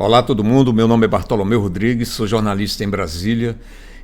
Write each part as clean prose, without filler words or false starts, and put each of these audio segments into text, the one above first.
Olá todo mundo, meu nome é Bartolomeu Rodrigues, sou jornalista em Brasília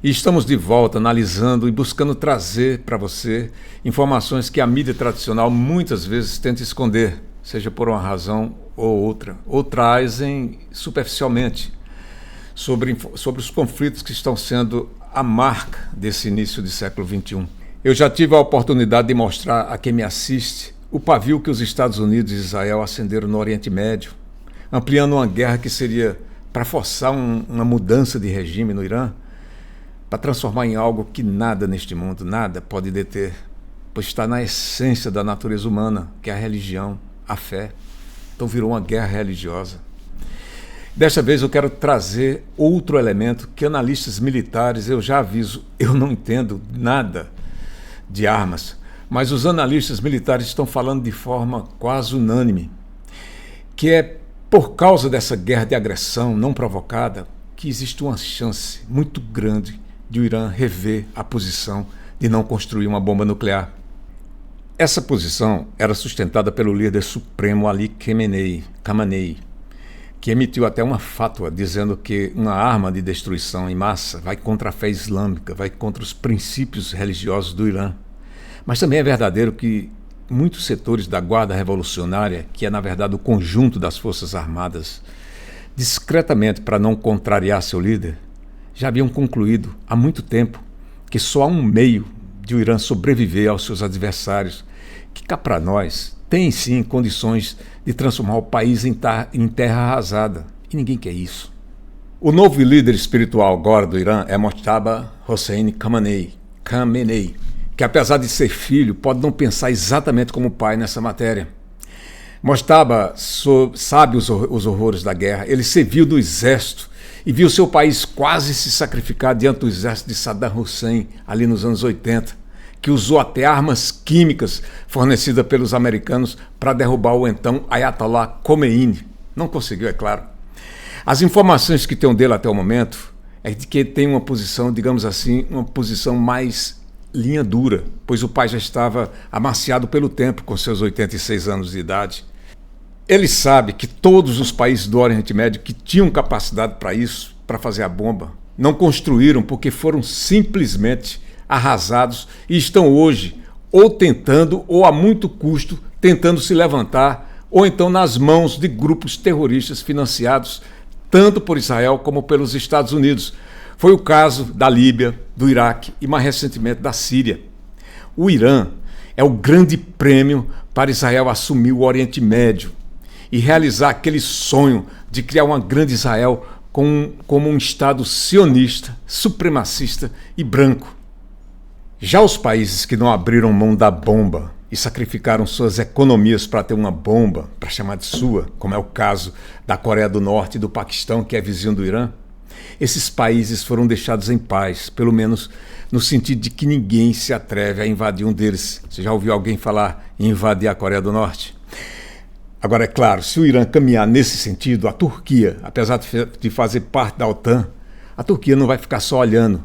e estamos de volta analisando e buscando trazer para você informações que a mídia tradicional muitas vezes tenta esconder, seja por uma razão ou outra, ou trazem superficialmente sobre os conflitos que estão sendo a marca desse início de século XXI. Eu já tive a oportunidade de mostrar a quem me assiste o pavio que os Estados Unidos e Israel acenderam no Oriente Médio, ampliando uma guerra que seria para forçar uma mudança de regime no Irã, para transformar em algo que nada neste mundo, nada pode deter, pois está na essência da natureza humana, que é a religião, a fé. Então virou uma guerra religiosa. Desta vez eu quero trazer outro elemento que analistas militares, eu já aviso, eu não entendo nada de armas, mas os analistas militares estão falando de forma quase unânime, que é por causa dessa guerra de agressão não provocada que existe uma chance muito grande de o Irã rever a posição de não construir uma bomba nuclear. Essa posição era sustentada pelo líder supremo Ali Khamenei, que emitiu até uma fatwa dizendo que uma arma de destruição em massa vai contra a fé islâmica, vai contra os princípios religiosos do Irã. Mas também é verdadeiro que muitos setores da Guarda Revolucionária, que é na verdade o conjunto das Forças Armadas, discretamente para não contrariar seu líder, já haviam concluído há muito tempo que só há um meio de o Irã sobreviver aos seus adversários, que cá para nós tem sim condições de transformar o país em terra arrasada, e ninguém quer isso. O novo líder espiritual agora do Irã é Mojtaba Hossein Khamenei, que apesar de ser filho, pode não pensar exatamente como o pai nessa matéria. Mojtaba sabe os horrores da guerra, ele serviu do exército e viu seu país quase se sacrificar diante do exército de Saddam Hussein, ali nos anos 80, que usou até armas químicas fornecidas pelos americanos para derrubar o então Ayatollah Khomeini. Não conseguiu, é claro. As informações que tenho dele até o momento é de que ele tem uma posição, digamos assim, uma posição mais linha dura, pois o pai já estava amaciado pelo tempo com seus 86 anos de idade. Ele sabe que todos os países do Oriente Médio que tinham capacidade para isso, para fazer a bomba, não construíram porque foram simplesmente arrasados e estão hoje ou tentando, ou a muito custo, tentando se levantar, ou então nas mãos de grupos terroristas financiados tanto por Israel como pelos Estados Unidos. Foi o caso da Líbia, do Iraque e mais recentemente da Síria. O Irã é o grande prêmio para Israel assumir o Oriente Médio e realizar aquele sonho de criar uma grande Israel como um Estado sionista, supremacista e branco. Já os países que não abriram mão da bomba e sacrificaram suas economias para ter uma bomba, para chamar de sua, como é o caso da Coreia do Norte e do Paquistão, que é vizinho do Irã, esses países foram deixados em paz, pelo menos no sentido de que ninguém se atreve a invadir um deles. Você já ouviu alguém falar em invadir a Coreia do Norte? Agora, é claro, se o Irã caminhar nesse sentido, a Turquia, apesar de fazer parte da OTAN, a Turquia não vai ficar só olhando,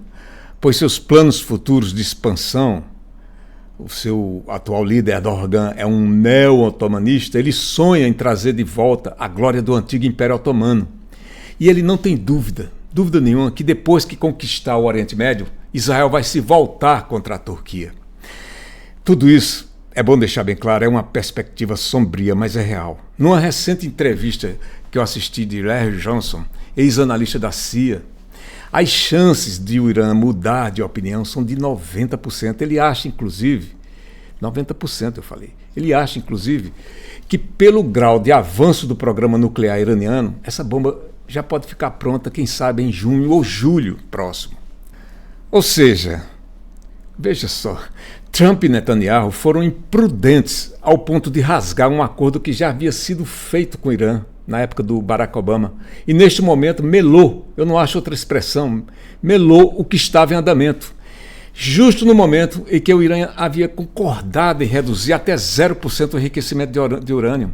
pois seus planos futuros de expansão, o seu atual líder, Erdogan, é um neo-otomanista, ele sonha em trazer de volta a glória do antigo Império Otomano. E ele não tem dúvida nenhuma, que depois que conquistar o Oriente Médio, Israel vai se voltar contra a Turquia. Tudo isso, é bom deixar bem claro, é uma perspectiva sombria, mas é real. Numa recente entrevista que eu assisti de Larry Johnson, ex-analista da CIA, as chances de o Irã mudar de opinião são de 90%. Ele acha, inclusive, 90% eu falei, ele acha, inclusive, que pelo grau de avanço do programa nuclear iraniano, essa bomba já pode ficar pronta, quem sabe, em junho ou julho próximo. Ou seja, veja só, Trump e Netanyahu foram imprudentes ao ponto de rasgar um acordo que já havia sido feito com o Irã na época do Barack Obama. E neste momento melou, eu não acho outra expressão, melou o que estava em andamento. Justo no momento em que o Irã havia concordado em reduzir até 0% o enriquecimento de urânio.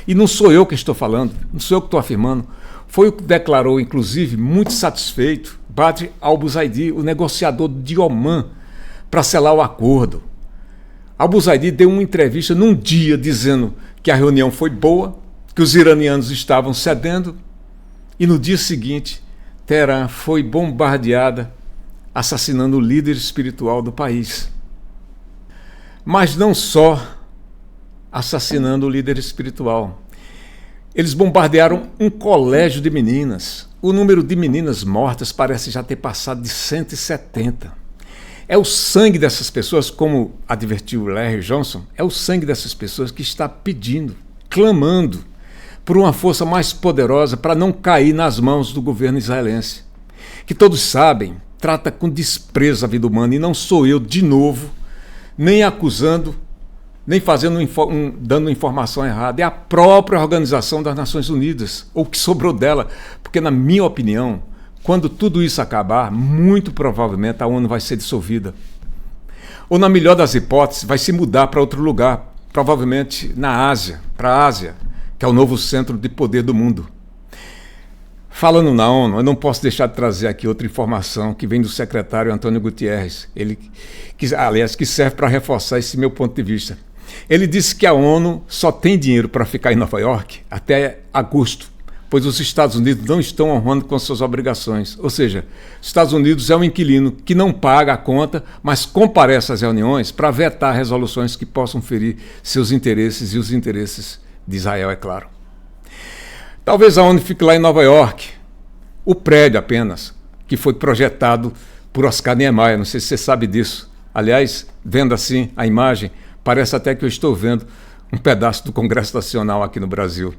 E não sou eu que estou falando, não sou eu que estou afirmando, foi o que declarou, inclusive, muito satisfeito, Badr al-Busaidi, o negociador de Omã, para selar o acordo. Al-Busaidi deu uma entrevista num dia dizendo que a reunião foi boa, que os iranianos estavam cedendo E no dia seguinte, Teherã foi bombardeada, assassinando o líder espiritual do país. Mas não só assassinando o líder espiritual. Eles bombardearam um colégio de meninas. O número de meninas mortas parece já ter passado de 170. É o sangue dessas pessoas, como advertiu Larry Johnson, é o sangue dessas pessoas que está pedindo, clamando por uma força mais poderosa para não cair nas mãos do governo israelense, que todos sabem, trata com desprezo a vida humana, e não sou eu, de novo, nem acusando, nem fazendo dando informação errada. É a própria Organização das Nações Unidas, ou o que sobrou dela, porque, na minha opinião, quando tudo isso acabar, muito provavelmente a ONU vai ser dissolvida. Ou, na melhor das hipóteses, vai se mudar para outro lugar, provavelmente na Ásia, para a Ásia, que é o novo centro de poder do mundo. Falando na ONU, eu não posso deixar de trazer aqui outra informação que vem do secretário Antônio Guterres, que serve para reforçar esse meu ponto de vista. Ele disse que a ONU só tem dinheiro para ficar em Nova York até agosto, pois os Estados Unidos não estão honrando com suas obrigações. Ou seja, os Estados Unidos é um inquilino que não paga a conta, mas comparece às reuniões para vetar resoluções que possam ferir seus interesses e os interesses de Israel, é claro. Talvez a ONU fique lá em Nova York, o prédio apenas, que foi projetado por Oscar Niemeyer, não sei se você sabe disso. Aliás, vendo assim a imagem, parece até que eu estou vendo um pedaço do Congresso Nacional aqui no Brasil.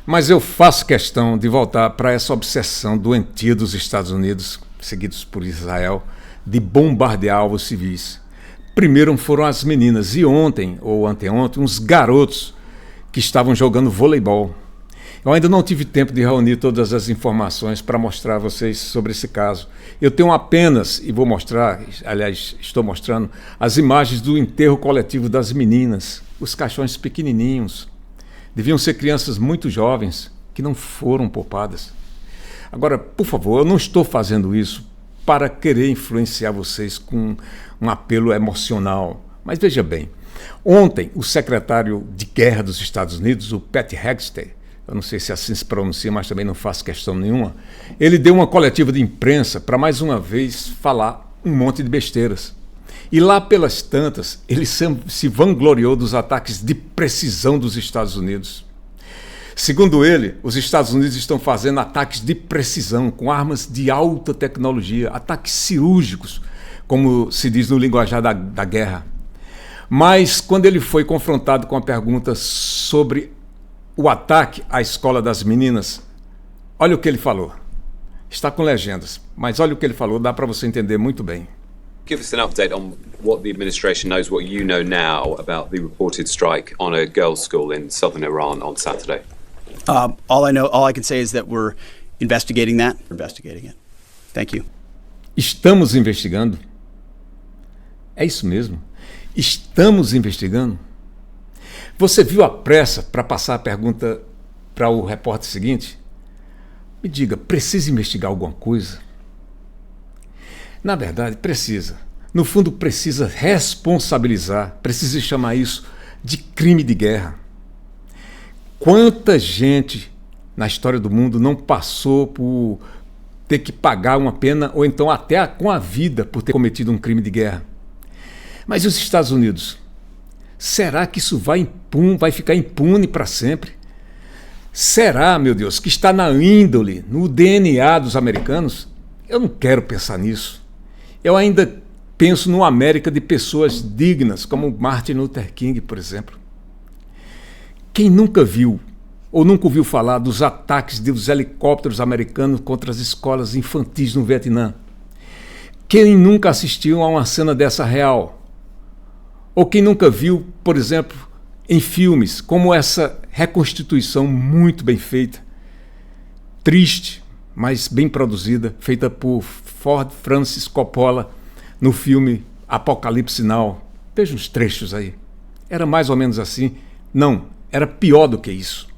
Mas eu faço questão de voltar para essa obsessão doentia dos Estados Unidos, seguidos por Israel, de bombardear alvos civis. Primeiro foram as meninas, e ontem, ou anteontem, uns garotos que estavam jogando voleibol. Eu ainda não tive tempo de reunir todas as informações para mostrar a vocês sobre esse caso. Eu tenho apenas, e vou mostrar, aliás, estou mostrando, as imagens do enterro coletivo das meninas, os caixões pequenininhos. Deviam ser crianças muito jovens que não foram poupadas. Agora, por favor, eu não estou fazendo isso para querer influenciar vocês com um apelo emocional. Mas veja bem, ontem o secretário de Guerra dos Estados Unidos, o Pete Hegseth, eu não sei se assim se pronuncia, mas também não faço questão nenhuma, ele deu uma coletiva de imprensa para mais uma vez falar um monte de besteiras. E lá pelas tantas, ele se vangloriou dos ataques de precisão dos Estados Unidos. Segundo ele, os Estados Unidos estão fazendo ataques de precisão, com armas de alta tecnologia, ataques cirúrgicos, como se diz no linguajar da guerra. Mas, quando ele foi confrontado com a pergunta sobre o ataque à escola das meninas, olha o que ele falou. Está com legendas, mas olha o que ele falou, dá para você entender muito bem. Give us an update on what the administration knows, what you know now about the reported strike on a girls' school in southern Iran on Saturday. All I can say is that we're investigating that. We're investigating it. Thank you. Estamos investigando? É isso mesmo. Estamos investigando? Você viu a pressa para passar a pergunta para o repórter seguinte? Me diga, precisa investigar alguma coisa? Na verdade, precisa. No fundo, precisa responsabilizar, precisa chamar isso de crime de guerra. Quanta gente na história do mundo não passou por ter que pagar uma pena, ou então até com a vida, por ter cometido um crime de guerra? Mas e os Estados Unidos? Será que isso vai ficar impune para sempre? Será, meu Deus, que está na índole, no DNA dos americanos? Eu não quero pensar nisso. Eu ainda penso numa América de pessoas dignas, como Martin Luther King, por exemplo. Quem nunca viu ou nunca ouviu falar dos ataques dos helicópteros americanos contra as escolas infantis no Vietnã? Quem nunca assistiu a uma cena dessa real? Ou quem nunca viu, por exemplo, em filmes, como essa reconstituição muito bem feita, triste, mas bem produzida, feita por Ford Francis Coppola no filme Apocalipse Now. Veja os trechos aí. Era mais ou menos assim. Não, era pior do que isso.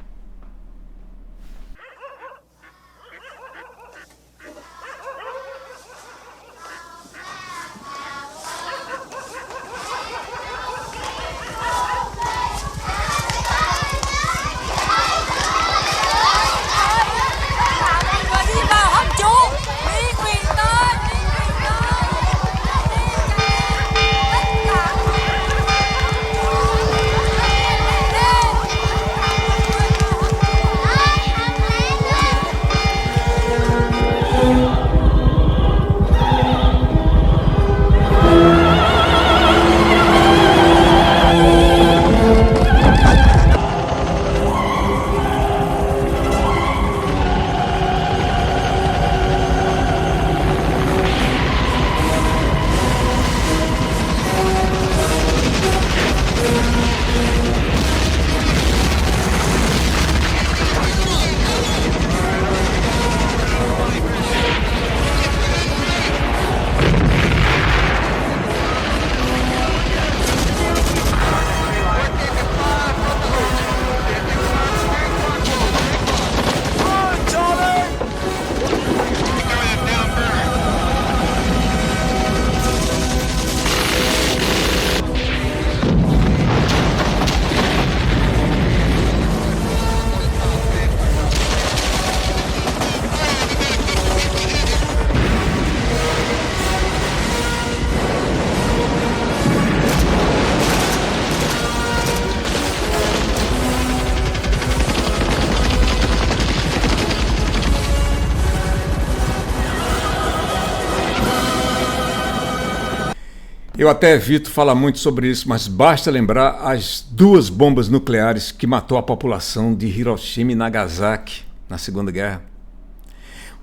Eu até evito falar muito sobre isso, mas basta lembrar as 2 bombas nucleares que matou a população de Hiroshima e Nagasaki na Segunda Guerra.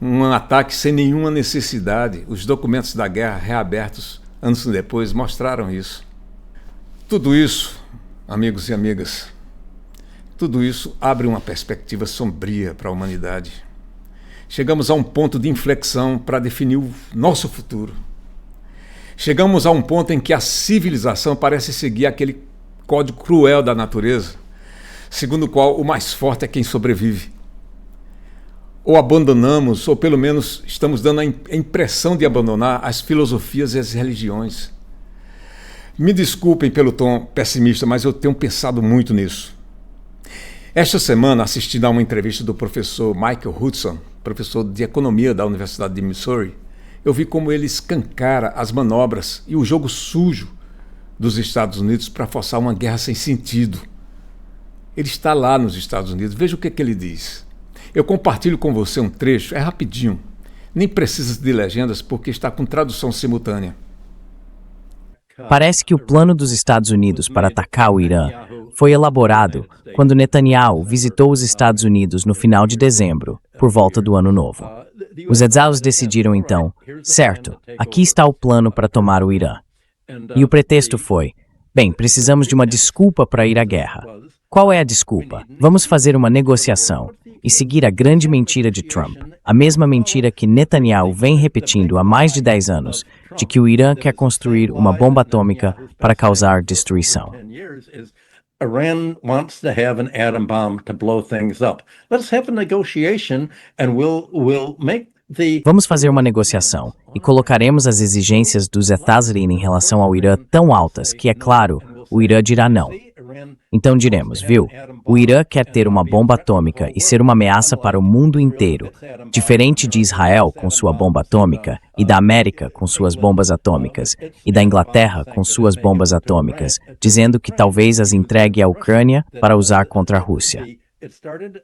Um ataque sem nenhuma necessidade. Os documentos da guerra reabertos anos depois mostraram isso. Tudo isso, amigos e amigas, tudo isso abre uma perspectiva sombria para a humanidade. Chegamos a um ponto de inflexão para definir o nosso futuro. Chegamos a um ponto em que a civilização parece seguir aquele código cruel da natureza, segundo o qual o mais forte é quem sobrevive. Ou abandonamos, ou pelo menos estamos dando a impressão de abandonar as filosofias e as religiões. Me desculpem pelo tom pessimista, mas eu tenho pensado muito nisso. Esta semana, assistindo a uma entrevista do professor Michael Hudson, professor de economia da Universidade de Missouri, eu vi como ele escancara as manobras e o jogo sujo dos Estados Unidos para forçar uma guerra sem sentido. Ele está lá nos Estados Unidos, veja o que ele diz. Eu compartilho com você um trecho, é rapidinho, nem precisa de legendas porque está com tradução simultânea. Parece que o plano dos Estados Unidos para atacar o Irã foi elaborado quando Netanyahu visitou os Estados Unidos no final de dezembro, por volta do Ano Novo. Os Hetzaos decidiram então, certo, aqui está o plano para tomar o Irã. E o pretexto foi, bem, precisamos de uma desculpa para ir à guerra. Qual é a desculpa? Vamos fazer uma negociação e seguir a grande mentira de Trump, a mesma mentira que Netanyahu vem repetindo há mais de 10 anos, de que o Irã quer construir uma bomba atômica para causar destruição. Iran wants to have an atom bomb to blow things up. Let's have a negotiation and we'll make the... Vamos fazer uma negociação e colocaremos as exigências dos Hetazrim em relação ao Irã tão altas que, é claro, o Irã dirá não. Então diremos, viu, o Irã quer ter uma bomba atômica e ser uma ameaça para o mundo inteiro, diferente de Israel com sua bomba atômica, e da América com suas bombas atômicas, e da Inglaterra com suas bombas atômicas, dizendo que talvez as entregue à Ucrânia para usar contra a Rússia.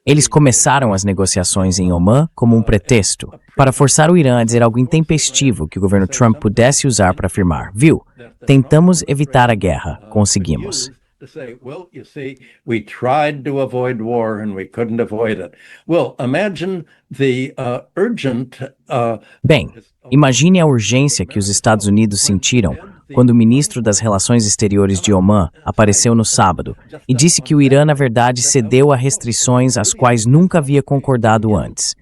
Eles começaram as negociações em Omã como um pretexto, para forçar o Irã a dizer algo intempestivo que o governo Trump pudesse usar para afirmar, viu, tentamos evitar a guerra, conseguimos. To say, well, you see, we tried to avoid war and we couldn't avoid it. Well, imagine the urgent... Bem, imagine a urgência que os Estados Unidos sentiram quando o ministro das Relações Exteriores de Omã apareceu no sábado e disse que o Irã, na verdade, cedeu a restrições às quais nunca havia concordado antes,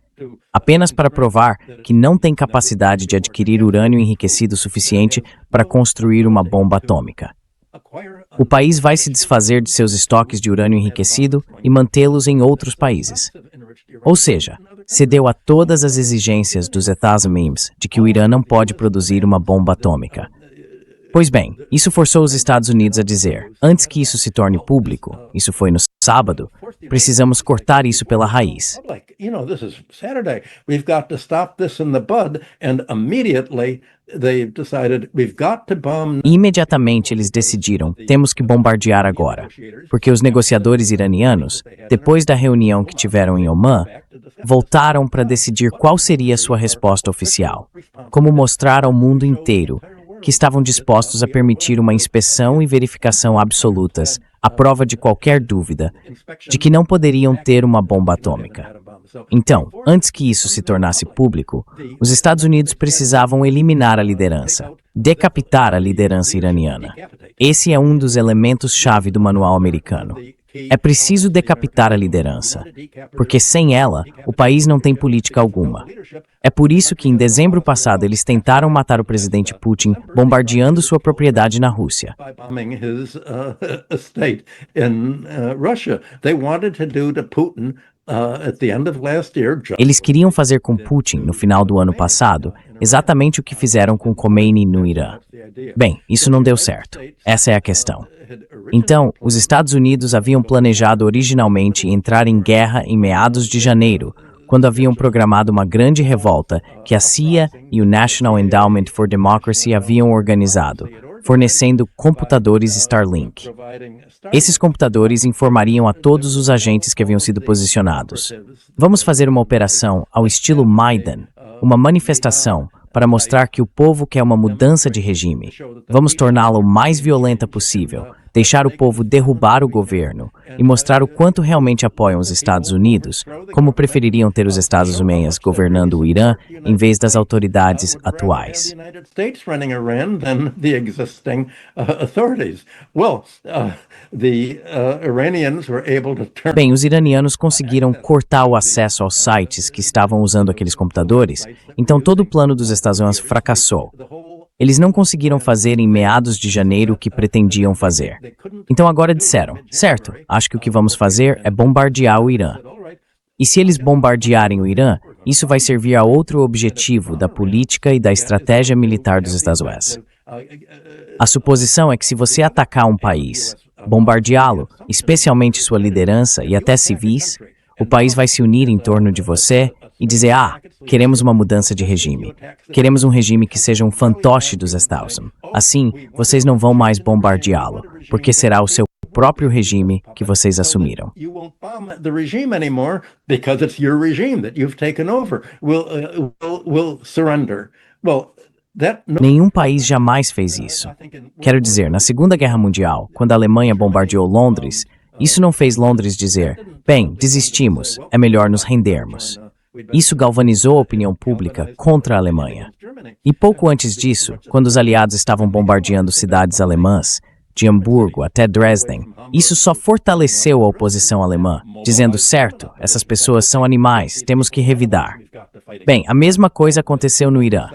apenas para provar que não tem capacidade de adquirir urânio enriquecido suficiente para construir uma bomba atômica. O país vai se desfazer de seus estoques de urânio enriquecido e mantê-los em outros países. Ou seja, cedeu a todas as exigências dos Hetazrim de que o Irã não pode produzir uma bomba atômica. Pois bem, isso forçou os Estados Unidos a dizer, antes que isso se torne público, isso foi no sábado, precisamos cortar isso pela raiz. You know, this is Saturday. We've got to stop this in the bud, and immediately they decided we've got to bomb. E imediatamente eles decidiram, temos que bombardear agora, porque os negociadores iranianos, depois da reunião que tiveram em Omã, voltaram para decidir qual seria a sua resposta oficial, como mostrar ao mundo inteiro que estavam dispostos a permitir uma inspeção e verificação absolutas, à prova de qualquer dúvida, de que não poderiam ter uma bomba atômica. Então, antes que isso se tornasse público, os Estados Unidos precisavam eliminar a liderança, decapitar a liderança iraniana. Esse é um dos elementos-chave do manual americano. É preciso decapitar a liderança, porque sem ela, o país não tem política alguma. É por isso que, em dezembro passado, eles tentaram matar o presidente Putin bombardeando sua propriedade na Rússia. Eles queriam fazer com Putin, no final do ano passado, exatamente o que fizeram com Khomeini no Irã. Bem, isso não deu certo. Essa é a questão. Então, os Estados Unidos haviam planejado originalmente entrar em guerra em meados de janeiro, quando haviam programado uma grande revolta que a CIA e o National Endowment for Democracy haviam organizado, fornecendo computadores Starlink. Esses computadores informariam a todos os agentes que haviam sido posicionados. Vamos fazer uma operação ao estilo Maidan, uma manifestação para mostrar que o povo quer uma mudança de regime. Vamos torná-la o mais violenta possível, deixar o povo derrubar o governo e mostrar o quanto realmente apoiam os Estados Unidos, como prefeririam ter os Estados Unidos governando o Irã em vez das autoridades atuais. Bem, os iranianos conseguiram cortar o acesso aos sites que estavam usando aqueles computadores, então todo o plano dos Estados Unidos fracassou. Eles não conseguiram fazer em meados de janeiro o que pretendiam fazer. Então agora disseram, certo, acho que o que vamos fazer é bombardear o Irã. E se eles bombardearem o Irã, isso vai servir a outro objetivo da política e da estratégia militar dos Estados Unidos. A suposição é que se você atacar um país, bombardeá-lo, especialmente sua liderança e até civis, o país vai se unir em torno de você e dizer, queremos uma mudança de regime. Queremos um regime que seja um fantoche dos Estados Unidos. Assim, vocês não vão mais bombardeá-lo, porque será o seu próprio regime que vocês assumiram. Nenhum país jamais fez isso. Quero dizer, na Segunda Guerra Mundial, quando a Alemanha bombardeou Londres, isso não fez Londres dizer, bem, desistimos, é melhor nos rendermos. Isso galvanizou a opinião pública contra a Alemanha. E pouco antes disso, quando os aliados estavam bombardeando cidades alemãs, de Hamburgo até Dresden, isso só fortaleceu a oposição alemã, dizendo, certo, essas pessoas são animais, temos que revidar. Bem, a mesma coisa aconteceu no Irã.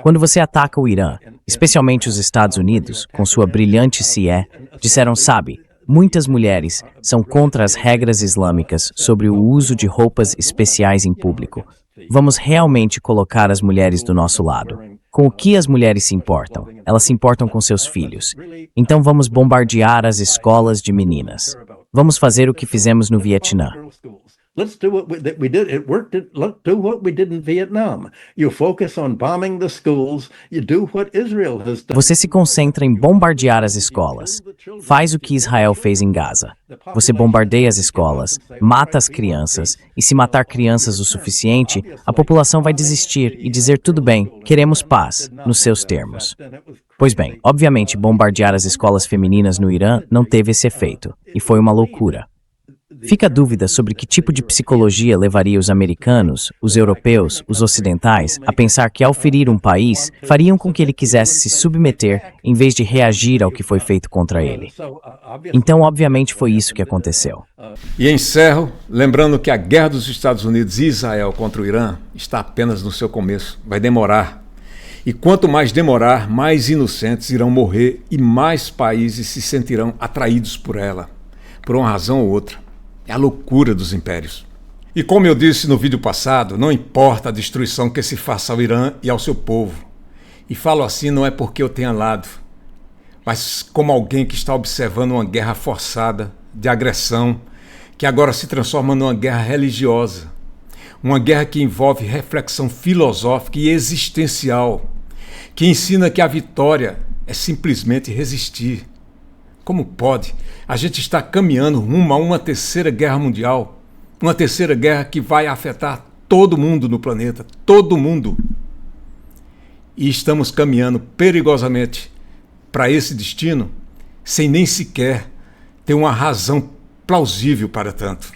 Quando você ataca o Irã, especialmente os Estados Unidos, com sua brilhante CIA, disseram, sabe, muitas mulheres são contra as regras islâmicas sobre o uso de roupas especiais em público. Vamos realmente colocar as mulheres do nosso lado. Com o que as mulheres se importam? Elas se importam com seus filhos. Então vamos bombardear as escolas de meninas. Vamos fazer o que fizemos no Vietnã. Let's do what we did. It worked. Let's do what we did in Vietnam. You focus on bombing the schools. You do what Israel has done. Você se concentra em bombardear as escolas. Faz o que Israel fez em Gaza. Você bombardeia as escolas, mata as crianças, e se matar crianças o suficiente, a população vai desistir e dizer tudo bem, queremos paz, nos seus termos. Pois bem, obviamente bombardear as escolas femininas no Irã não teve esse efeito, e foi uma loucura. Fica a dúvida sobre que tipo de psicologia levaria os americanos, os europeus, os ocidentais a pensar que ao ferir um país, fariam com que ele quisesse se submeter em vez de reagir ao que foi feito contra ele. Então, obviamente, foi isso que aconteceu. E encerro lembrando que a guerra dos Estados Unidos e Israel contra o Irã está apenas no seu começo. Vai demorar. E quanto mais demorar, mais inocentes irão morrer e mais países se sentirão atraídos por ela, por uma razão ou outra. É a loucura dos impérios. E como eu disse no vídeo passado, não importa a destruição que se faça ao Irã e ao seu povo. E falo assim não é porque eu tenha lado, mas como alguém que está observando uma guerra forçada, de agressão, que agora se transforma numa guerra religiosa. Uma guerra que envolve reflexão filosófica e existencial, que ensina que a vitória é simplesmente resistir. Como pode? A gente está caminhando rumo a uma terceira guerra mundial, uma terceira guerra que vai afetar todo mundo no planeta, todo mundo. E estamos caminhando perigosamente para esse destino, sem nem sequer ter uma razão plausível para tanto.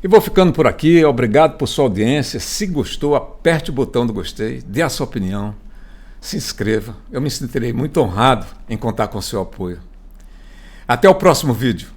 E vou ficando por aqui, obrigado por sua audiência. Se gostou, aperte o botão do gostei, dê a sua opinião, se inscreva. Eu me sentirei muito honrado em contar com o seu apoio. Até o próximo vídeo.